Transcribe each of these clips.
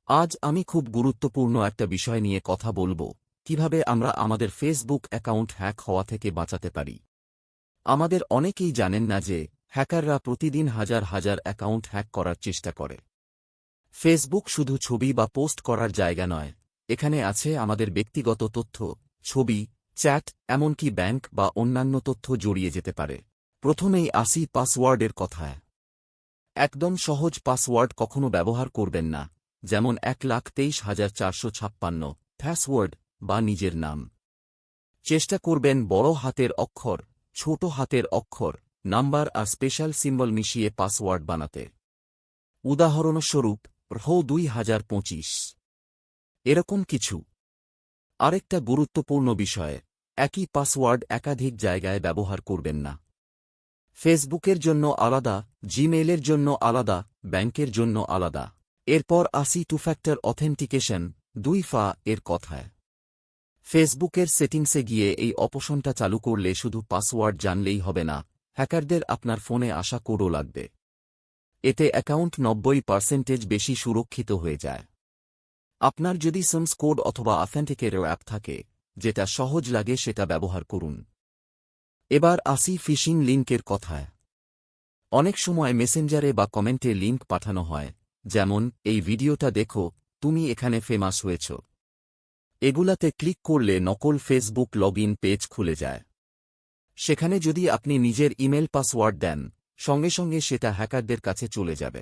আজ আমি খুব গুরুত্বপূর্ণ একটা বিষয় নিয়ে কথা বলবো, কিভাবে আমরা আমাদের ফেসবুক অ্যাকাউন্ট হ্যাক হওয়া থেকে বাঁচাতে পারি। আমাদের অনেকেই জানেন না যে হ্যাকাররা প্রতিদিন হাজার হাজার অ্যাকাউন্ট হ্যাক করার চেষ্টা করে। ফেসবুক শুধু ছবি বা পোস্ট করার জায়গা নয়, এখানে আছে আমাদের ব্যক্তিগত তথ্য, ছবি, চ্যাট, এমনকি ব্যাংক বা অন্যান্য তথ্য জড়িয়ে যেতে পারে। প্রথমেই আসি পাসওয়ার্ডের কথায়। একদম সহজ পাসওয়ার্ড কখনো ব্যবহার করবেন না, যেমন ১,২৩,৪৫৬ পাসওয়ার্ড বা নিজের নাম। চেষ্টা করবেন বড় হাতের অক্ষর, ছোট হাতের অক্ষর, নাম্বার আর স্পেশাল সিম্বল মিশিয়ে পাসওয়ার্ড বানাতে। উদাহরণস্বরূপ রহ ২০২৫, এরকম কিছু। আরেকটা গুরুত্বপূর্ণ বিষয়, একই পাসওয়ার্ড একাধিক জায়গায় ব্যবহার করবেন না। ফেসবুকের জন্য আলাদা, জিমেইলের জন্য আলাদা, ব্যাংকের জন্য আলাদা। এরপর আসি টু ফ্যাক্টর অথেন্টিকেশন, 2FA এর কথায়। ফেসবুকের সেটিংসে গিয়ে এই অপশনটা চালু করলে শুধু পাসওয়ার্ড জানলেই হবে না, হ্যাকারদের আপনার ফোনে আসা কোডও লাগবে। এতে অ্যাকাউন্ট ৯০% বেশি সুরক্ষিত হয়ে যায়। আপনার যদি সামস কোড অথবা অথেন্টিকেটর অ্যাপ থাকে, যেটা সহজ লাগে সেটা ব্যবহার করুন। এবার আসি ফিশিং লিঙ্কের কথায়। অনেক সময় মেসেঞ্জারে বা কমেন্টে লিঙ্ক পাঠানো হয়, যেমন এই ভিডিওটা দেখো, তুমি এখানে ফেমাস হয়েছ। এগুলাতে ক্লিক করলে নকল ফেসবুক লগইন পেজ খুলে যায়। সেখানে যদি আপনি নিজের ইমেল পাসওয়ার্ড দেন, সঙ্গে সঙ্গে সেটা হ্যাকারদের কাছে চলে যাবে।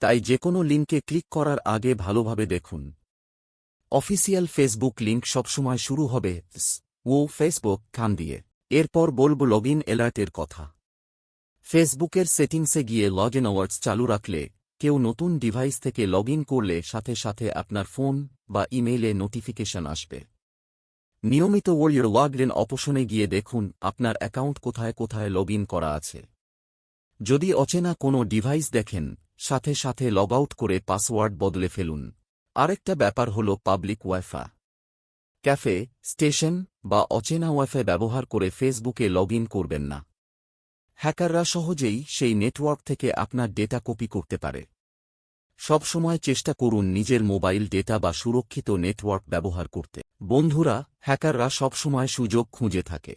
তাই যেকোনো লিঙ্কে ক্লিক করার আগে ভালোভাবে দেখুন। অফিসিয়াল ফেসবুক লিঙ্ক সবসময় শুরু হবে ফেসবুক খান দিয়ে। এরপর বলব লগইন অ্যালার্টের কথা। ফেসবুকের সেটিংসে গিয়ে লগইন অ্যালার্টস চালু রাখলে কেউ নতুন ডিভাইস থেকে লগইন করলে সাথে সাথে আপনার ফোন বা ইমেইলে নোটিফিকেশন আসবে। নিয়মিত ওয়ার লগইন অপশনে গিয়ে দেখুন আপনার অ্যাকাউন্ট কোথায় কোথায় লগইন করা আছে। যদি অচেনা কোনো ডিভাইস দেখেন, সাথে সাথে লগ আউট করে পাসওয়ার্ড বদলে ফেলুন। আরেকটা ব্যাপার হল পাবলিক ওয়াইফাই, ক্যাফে, স্টেশন বা অচেনা ওয়াইফাই ব্যবহার করে ফেসবুকে লগইন করবেন না। হ্যাকাররা সহজেই সেই নেটওয়ার্ক থেকে আপনার ডেটা কপি করতে পারে। সবসময় চেষ্টা করুন নিজের মোবাইল ডেটা বা সুরক্ষিত নেটওয়ার্ক ব্যবহার করতে। বন্ধুরা, হ্যাকাররা সবসময় সুযোগ খুঁজে থাকে,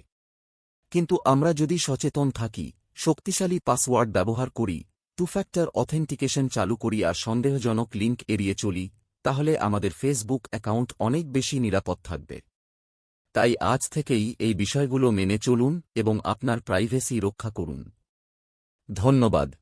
কিন্তু আমরা যদি সচেতন থাকি, শক্তিশালী পাসওয়ার্ড ব্যবহার করি, টু ফ্যাক্টর অথেন্টিকেশন চালু করি আর সন্দেহজনক লিঙ্ক এড়িয়ে চলি, তাহলে আমাদের ফেসবুক অ্যাকাউন্ট অনেক বেশি নিরাপদ থাকবে। তাই আজ থেকেই এই বিষয়গুলো মেনে চলুন এবং আপনার প্রাইভেসি রক্ষা করুন। ধন্যবাদ।